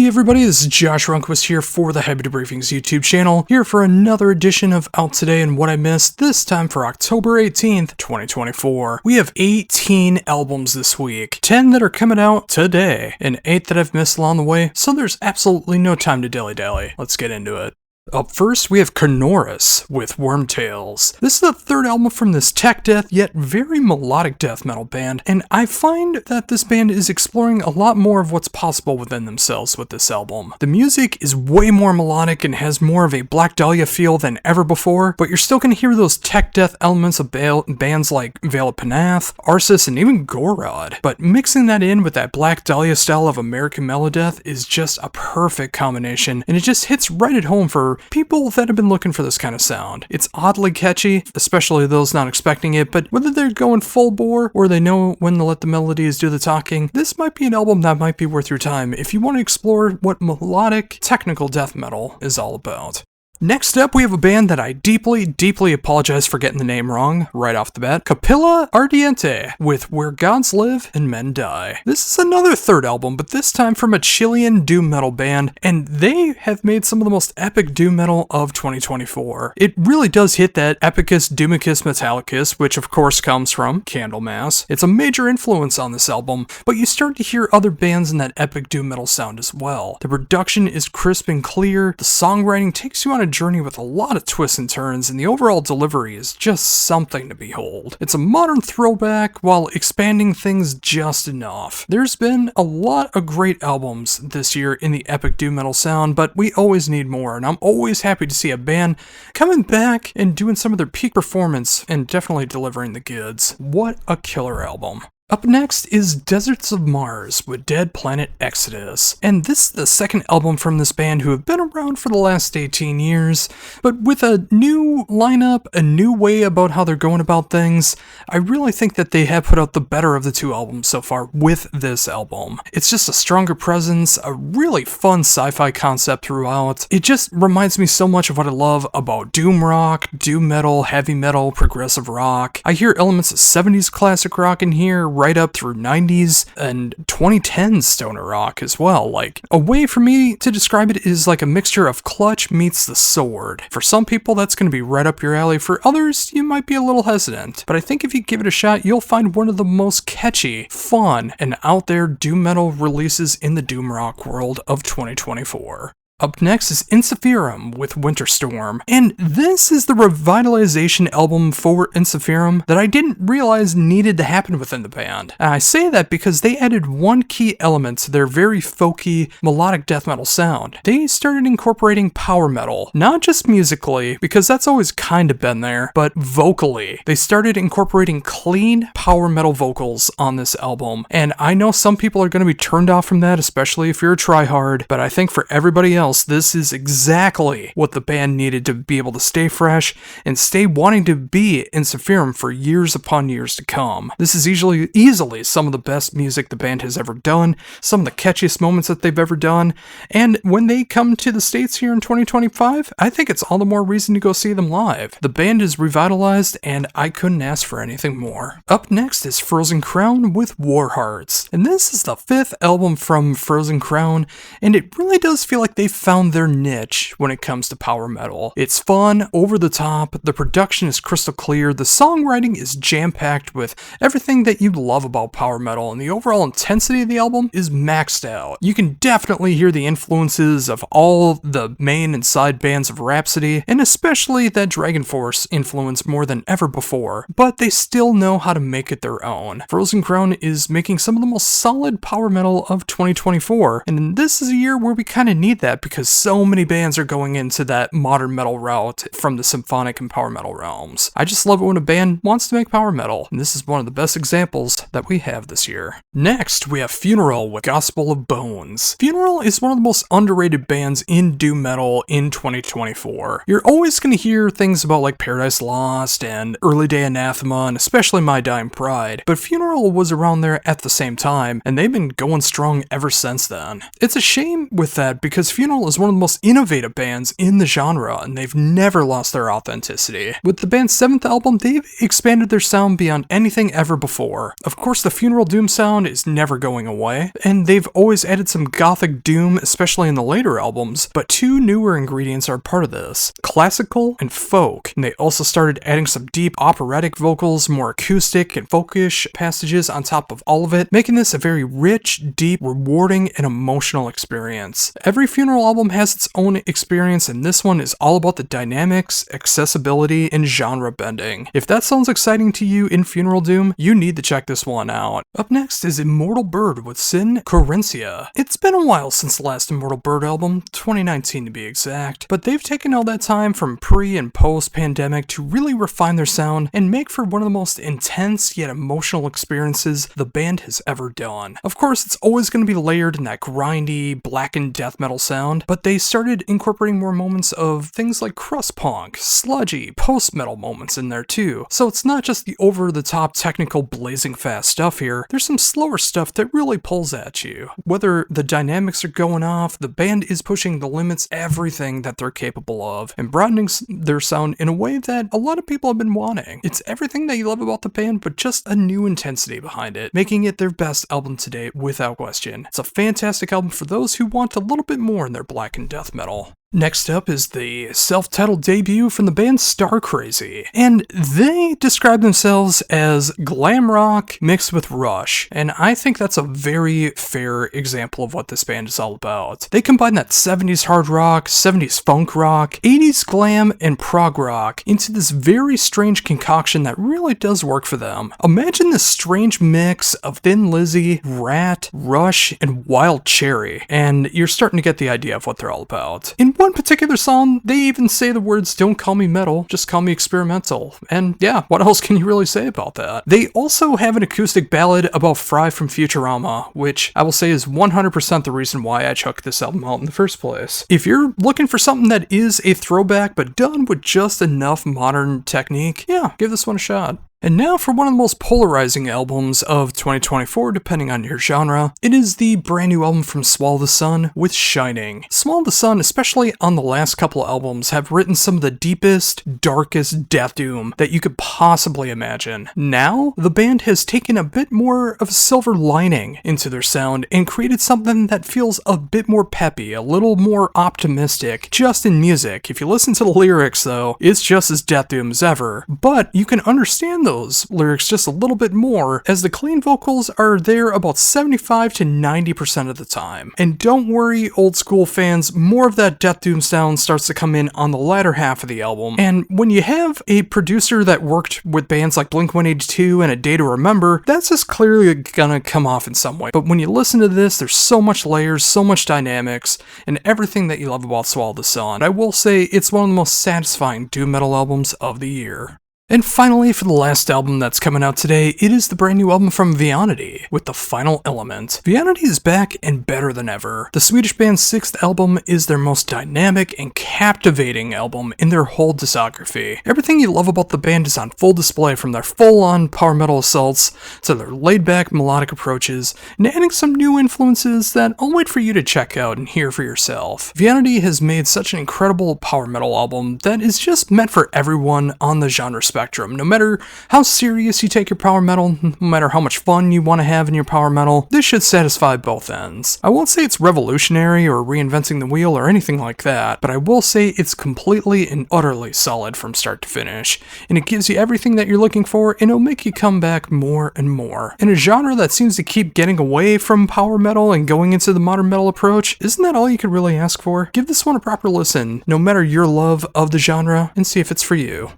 Hey everybody, this is Josh Runquist here for the Debriefings YouTube channel, here for another edition of Out Today and What I Missed, this time for October 18th, 2024. We have 18 albums this week, 10 that are coming out today, and 8 that I've missed along the way, so there's absolutely no time to dilly-dally. Let's get into it. Up first, we have Knorris with Wormtails. This is the third album from this tech death yet very melodic death metal band, and I find that this band is exploring a lot more of what's possible within themselves with this album. The music is way more melodic and has more of a Black Dahlia feel than ever before, but you're still going to hear those tech death elements of bands like Veil of Panath, Arsis, and even Gorod. But mixing that in with that Black Dahlia style of American melodeath is just a perfect combination, and it just hits right at home for people that have been looking for this kind of sound. It's oddly catchy, especially those not expecting it, but whether they're going full bore or they know when to let the melodies do the talking, this might be an album that might be worth your time if you want to explore what melodic, technical death metal is all about. Next up, we have a band that I deeply apologize for getting the name wrong right off the bat. Capilla Ardiente with Where Gods Live and Men Die. This is another third album, but this time from a Chilean doom metal band, and they have made some of the most epic doom metal of 2024. It really does hit that Epicus Doomicus Metallicus, which of course comes from Candlemass. It's a major influence on this album, but you start to hear other bands in that epic doom metal sound as well. The production is crisp and clear, the songwriting takes you on a journey with a lot of twists and turns, and the overall delivery is just something to behold. It's a modern throwback while expanding things just enough. There's been a lot of great albums this year in the epic doom metal sound, but we always need more, and I'm always happy to see a band coming back and doing some of their peak performance and definitely delivering the goods. What a killer album. Up next is Deserts of Mars with Dead Planet Exodus, and this is the second album from this band who have been around for the last 18 years, but with a new lineup, a new way about how they're going about things. I really think that they have put out the better of the two albums so far with this album. It's just a stronger presence, a really fun sci-fi concept throughout. It just reminds me so much of what I love about doom rock, doom metal, heavy metal, progressive rock. I hear elements of 70s classic rock in here, right up through 90s and 2010s stoner rock as well. Like, a way for me to describe it is like a mixture of Clutch meets The Sword. For some people, that's going to be right up your alley. For others, you might be a little hesitant. But I think if you give it a shot, you'll find one of the most catchy, fun, and out there doom metal releases in the doom rock world of 2024. Up next is Ensiferum with Winterstorm, and this is the revitalization album for Ensiferum that I didn't realize needed to happen within the band. And I say that because they added one key element to their very folky, melodic death metal sound. They started incorporating power metal, not just musically, because that's always kind of been there, but vocally. They started incorporating clean power metal vocals on this album, and I know some people are going to be turned off from that, especially if you're a tryhard, but I think for everybody else, this is exactly what the band needed to be able to stay fresh and stay wanting to be Ensiferum for years upon years to come. This is easily some of the best music the band has ever done, some of the catchiest moments that they've ever done, and when they come to the States here in 2025, I think it's all the more reason to go see them live. The band is revitalized, and I couldn't ask for anything more. Up next is Frozen Crown with War Hearts, and this is the fifth album from Frozen Crown, and it really does feel like they found their niche when it comes to power metal. It's fun, over the top, the production is crystal clear, the songwriting is jam-packed with everything that you love about power metal, and the overall intensity of the album is maxed out. You can definitely hear the influences of all the main and side bands of Rhapsody, and especially that Dragon Force influence more than ever before, but they still know how to make it their own. Frozen Crown is making some of the most solid power metal of 2024, and this is a year where we kind of need that because so many bands are going into that modern metal route from the symphonic and power metal realms. I just love it when a band wants to make power metal, and this is one of the best examples that we have this year. Next, we have Funeral with Gospel of Bones. Funeral is one of the most underrated bands in doom metal in 2024. You're always going to hear things about like Paradise Lost and Early Day Anathema, and especially My Dying Pride, but Funeral was around there at the same time, and they've been going strong ever since then. It's a shame with that because Funeral Metal is one of the most innovative bands in the genre, and they've never lost their authenticity. With the band's 7th album, they've expanded their sound beyond anything ever before. Of course, the Funeral Doom sound is never going away, and they've always added some gothic doom, especially in the later albums, but 2 newer ingredients are part of this: classical and folk. And they also started adding some deep operatic vocals, more acoustic and folkish passages on top of all of it, making this a very rich, deep, rewarding, and emotional experience. Every Funeral album has its own experience, and this one is all about the dynamics, accessibility, and genre bending. If that sounds exciting to you in Funeral Doom, you need to check this one out. Up next is Immortal Bird with Sin Coherencia. It's been a while since the last Immortal Bird album, 2019 to be exact, but they've taken all that time from pre and post pandemic to really refine their sound and make for one of the most intense yet emotional experiences the band has ever done. Of course, it's always going to be layered in that grindy, blackened death metal sound, but they started incorporating more moments of things like crust punk, sludgy, post-metal moments in there too. So it's not just the over-the-top technical blazing fast stuff here, there's some slower stuff that really pulls at you. Whether the dynamics are going off, the band is pushing the limits everything that they're capable of, and broadening their sound in a way that a lot of people have been wanting. It's everything that you love about the band, but just a new intensity behind it, making it their best album to date without question. It's a fantastic album for those who want a little bit more in their black and death metal. Next up is the self-titled debut from the band Star Crazy, and they describe themselves as glam rock mixed with Rush, and I think that's a very fair example of what this band is all about. They combine that 70s hard rock, 70s funk rock, 80s glam, and prog rock into this very strange concoction that really does work for them. Imagine this strange mix of Thin Lizzy, Rat, Rush, and Wild Cherry, and you're starting to get the idea of what they're all about. In one particular song, they even say the words, "Don't call me metal, just call me experimental." And yeah, what else can you really say about that? They also have an acoustic ballad about Fry from Futurama, which I will say is 100% the reason why I chucked this album out in the first place. If you're looking for something that is a throwback but done with just enough modern technique, yeah, give this one a shot. And now for one of the most polarizing albums of 2024, depending on your genre, it is the brand new album from Swallow the Sun with Shining. Swallow the Sun, especially on the last couple albums, have written some of the deepest, darkest death doom that you could possibly imagine. Now, the band has taken a bit more of a silver lining into their sound and created something that feels a bit more peppy, a little more optimistic, just in music. If you listen to the lyrics though, it's just as death doom as ever, but you can understand those lyrics just a little bit more, as the clean vocals are there about 75 to 90% of the time. And don't worry, old school fans, more of that death doom sound starts to come in on the latter half of the album. And when you have a producer that worked with bands like Blink-182 and A Day to Remember, that's just clearly gonna come off in some way. But when you listen to this, there's so much layers, so much dynamics, and everything that you love about Swallow the Sun. I will say it's one of the most satisfying doom metal albums of the year. And finally, for the last album that's coming out today, it is the brand new album from Vianity, with The Final Element. Vianity is back and better than ever. The Swedish band's 6th album is their most dynamic and captivating album in their whole discography. Everything you love about the band is on full display, from their full-on power metal assaults to their laid-back melodic approaches, and adding some new influences that I'll wait for you to check out and hear for yourself. Vianity has made such an incredible power metal album that is just meant for everyone on the genre spectrum. No matter how serious you take your power metal, no matter how much fun you want to have in your power metal, this should satisfy both ends. I won't say it's revolutionary or reinventing the wheel or anything like that, but I will say it's completely and utterly solid from start to finish, and it gives you everything that you're looking for, and it'll make you come back more and more. In a genre that seems to keep getting away from power metal and going into the modern metal approach, isn't that all you could really ask for? Give this one a proper listen, no matter your love of the genre, and see if it's for you.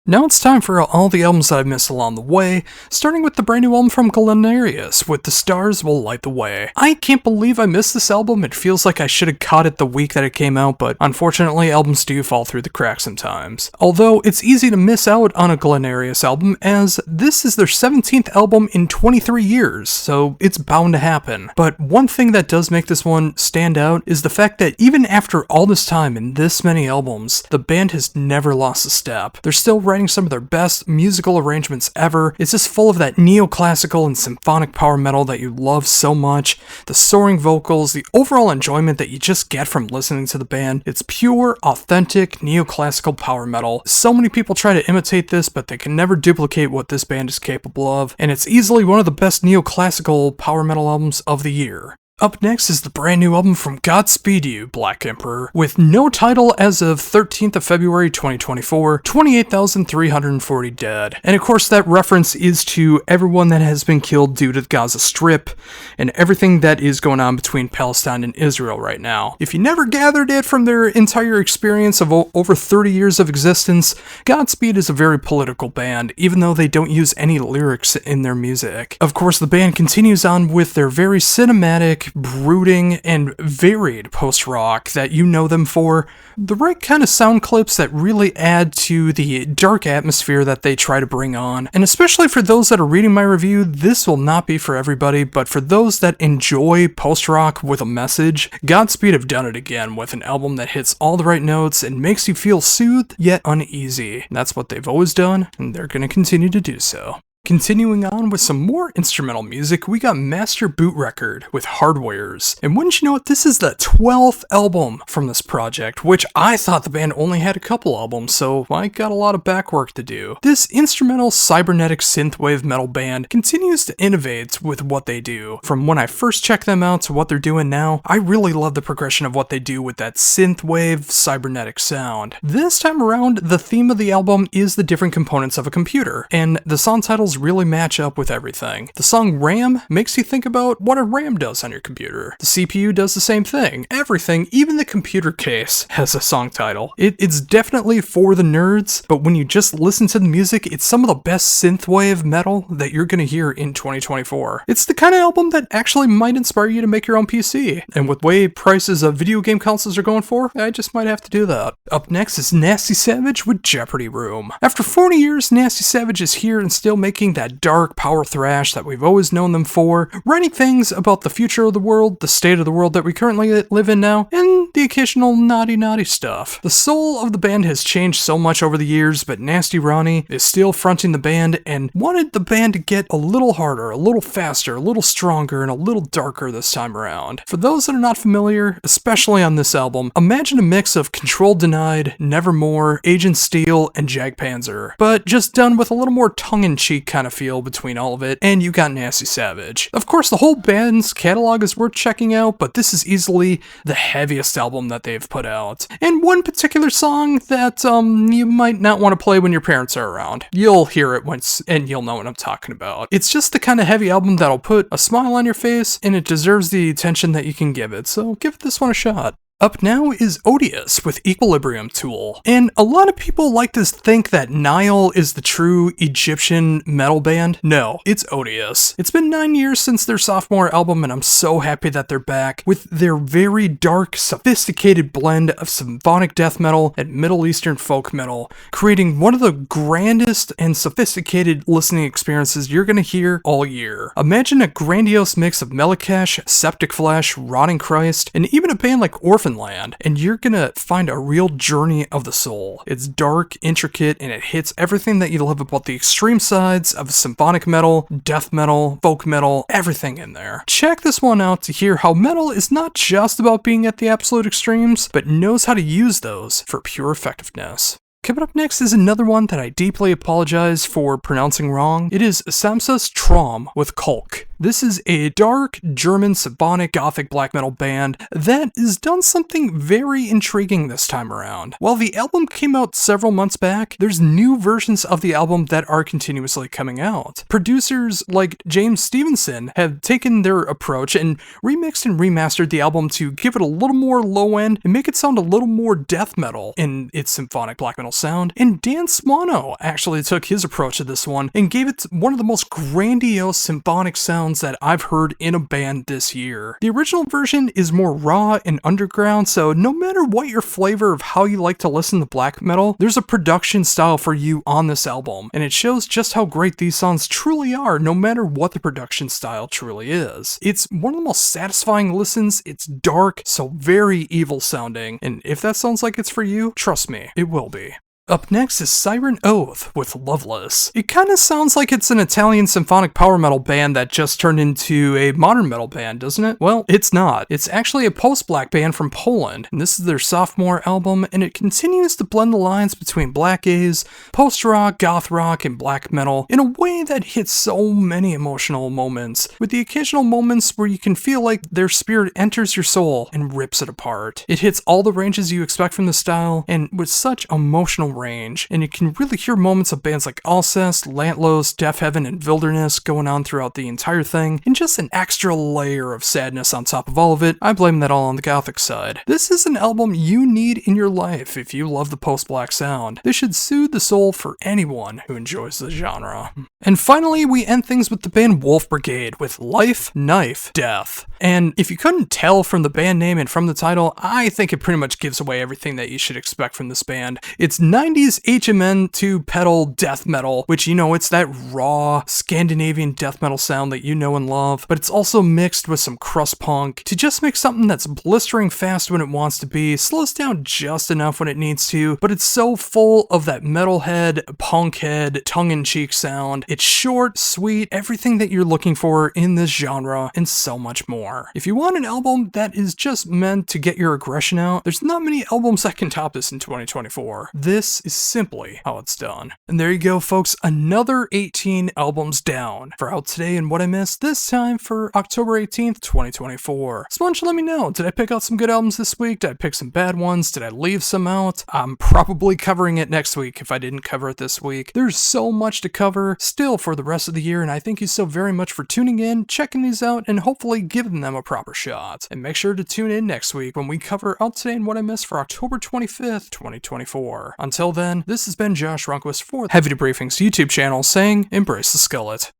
Now it's time for all the albums that I've missed along the way, starting with the brand new album from Glenarius with The Stars Will Light the Way. I can't believe I missed this album. It feels like I should have caught it the week that it came out, but unfortunately albums do fall through the cracks sometimes. Although it's easy to miss out on a Glenarius album, as this is their 17th album in 23 years, so it's bound to happen. But one thing that does make this one stand out is the fact that even after all this time and this many albums, the band has never lost a step. They're still writing some of their best musical arrangements ever. It's just full of that neoclassical and symphonic power metal that you love so much, the soaring vocals, the overall enjoyment that you just get from listening to the band. It's pure, authentic, neoclassical power metal. So many people try to imitate this, but they can never duplicate what this band is capable of, and it's easily one of the best neoclassical power metal albums of the year. Up next is the brand new album from Godspeed You, Black Emperor, with no title as of 13th of February 2024, 28,340 dead. And of course that reference is to everyone that has been killed due to the Gaza Strip and everything that is going on between Palestine and Israel right now. If you never gathered it from their entire experience of over 30 years of existence, Godspeed is a very political band, even though they don't use any lyrics in their music. Of course, the band continues on with their very cinematic, brooding, and varied post-rock that you know them for, the right kind of sound clips that really add to the dark atmosphere that they try to bring on. And especially for those that are reading my review, this will not be for everybody, but for those that enjoy post-rock with a message, Godspeed have done it again with an album that hits all the right notes and makes you feel soothed yet uneasy. And that's what they've always done, and they're going to continue to do so. Continuing on with some more instrumental music, we got Master Boot Record with Hardwares. And wouldn't you know it, this is the 12th album from this project, which I thought the band only had a couple albums, so I got a lot of back work to do. This instrumental cybernetic synthwave metal band continues to innovate with what they do. From when I first checked them out to what they're doing now, I really love the progression of what they do with that synthwave cybernetic sound. This time around, the theme of the album is the different components of a computer, and the song titles really match up with everything. The song RAM makes you think about what a RAM does on your computer. The CPU does the same thing. Everything, even the computer case, has a song title. It's definitely for the nerds, but when you just listen to the music, it's some of the best synthwave metal that you're gonna hear in 2024. It's the kind of album that actually might inspire you to make your own PC, and with the way prices of video game consoles are going for, I just might have to do that. Up next is Nasty Savage with Jeopardy Room. After 40 years, Nasty Savage is here and still making that dark power thrash that we've always known them for, writing things about the future of the world, the state of the world that we currently live in now, and the occasional naughty stuff. The soul of the band has changed so much over the years, but Nasty Ronnie is still fronting the band and wanted the band to get a little harder, a little faster, a little stronger, and a little darker this time around. For those that are not familiar, especially on this album, imagine a mix of Control Denied, Nevermore, Agent Steel, and Jagdpanzer, but just done with a little more tongue-in-cheek kind of feel between all of it, and you got Nasty Savage. Of course, the whole band's catalog is worth checking out, but this is easily the heaviest album that they've put out. And one particular song that you might not want to play when your parents are around. You'll hear it once, and you'll know what I'm talking about. It's just the kind of heavy album that'll put a smile on your face, and it deserves the attention that you can give it, so give this one a shot. Up now is Odious with Equilibrium Tool. And a lot of people like to think that Nile is the true Egyptian metal band. No, it's Odious. It's been 9 years since their sophomore album, and I'm so happy that they're back with their very dark, sophisticated blend of symphonic death metal and Middle Eastern folk metal, creating one of the grandest and sophisticated listening experiences you're gonna hear all year. Imagine a grandiose mix of Melakesh, Septic Flesh, Rotting Christ, and even a band like Orphan Land, and you're gonna find a real journey of the soul. It's dark, intricate, and it hits everything that you love about the extreme sides of symphonic metal, death metal, folk metal, everything in there. Check this one out to hear how metal is not just about being at the absolute extremes, but knows how to use those for pure effectiveness. Coming up next is another one that I deeply apologize for pronouncing wrong. It is Samsa's Traum with Kulk. This is a dark, German, symphonic, gothic black metal band that has done something very intriguing this time around. While the album came out several months back, there's new versions of the album that are continuously coming out. Producers like James Stevenson have taken their approach and remixed and remastered the album to give it a little more low end and make it sound a little more death metal in its symphonic black metal sound. And Dan Smano actually took his approach to this one and gave it one of the most grandiose symphonic sounds that I've heard in a band this year. The original version is more raw and underground, so no matter what your flavor of how you like to listen to black metal, there's a production style for you on this album, and it shows just how great these songs truly are, no matter what the production style truly is. It's one of the most satisfying listens, it's dark, so very evil sounding, and if that sounds like it's for you, trust me, it will be. Up next is Siren Oath with Loveless. It kinda sounds like it's an Italian symphonic power metal band that just turned into a modern metal band, doesn't it? Well, it's not. It's actually a post-black band from Poland, and this is their sophomore album, and it continues to blend the lines between black gaze, post-rock, goth rock, and black metal in a way that hits so many emotional moments, with the occasional moments where you can feel like their spirit enters your soul and rips it apart. It hits all the ranges you expect from the style, and with such emotional range, and you can really hear moments of bands like Alcest, Lantlos, Deaf Heaven, and Wilderness going on throughout the entire thing, and just an extra layer of sadness on top of all of it. I blame that all on the gothic side. This is an album you need in your life if you love the post-black sound. This should soothe the soul for anyone who enjoys the genre. And finally, we end things with the band Wolf Brigade with Life, Knife, Death. And if you couldn't tell from the band name and from the title, I think it pretty much gives away everything that you should expect from this band. It's 90s HMN to pedal death metal, which, you know, it's that raw Scandinavian death metal sound that you know and love, but it's also mixed with some crust punk to just make something that's blistering fast when it wants to be, slows down just enough when it needs to, but it's so full of that metalhead, punkhead, tongue-in-cheek sound. It's short, sweet, everything that you're looking for in this genre, and so much more. If you want an album that is just meant to get your aggression out, there's not many albums that can top this in 2024. This is simply how it's done. And there you go, folks, another 18 albums down for Out Today and What I Missed, this time for October 18th, 2024. So why don't you let me know, did I pick out some good albums this week? Did I pick some bad ones? Did I leave some out? I'm probably covering it next week if I didn't cover it this week. There's so much to cover still for the rest of the year, and I thank you so very much for tuning in, checking these out, and hopefully giving them a proper shot. And make sure to tune in next week when we cover Out Today and What I Missed for October 25th, 2024. Until then, this has been Josh Runquist for the Heavy Debriefings YouTube channel saying, embrace the skillet.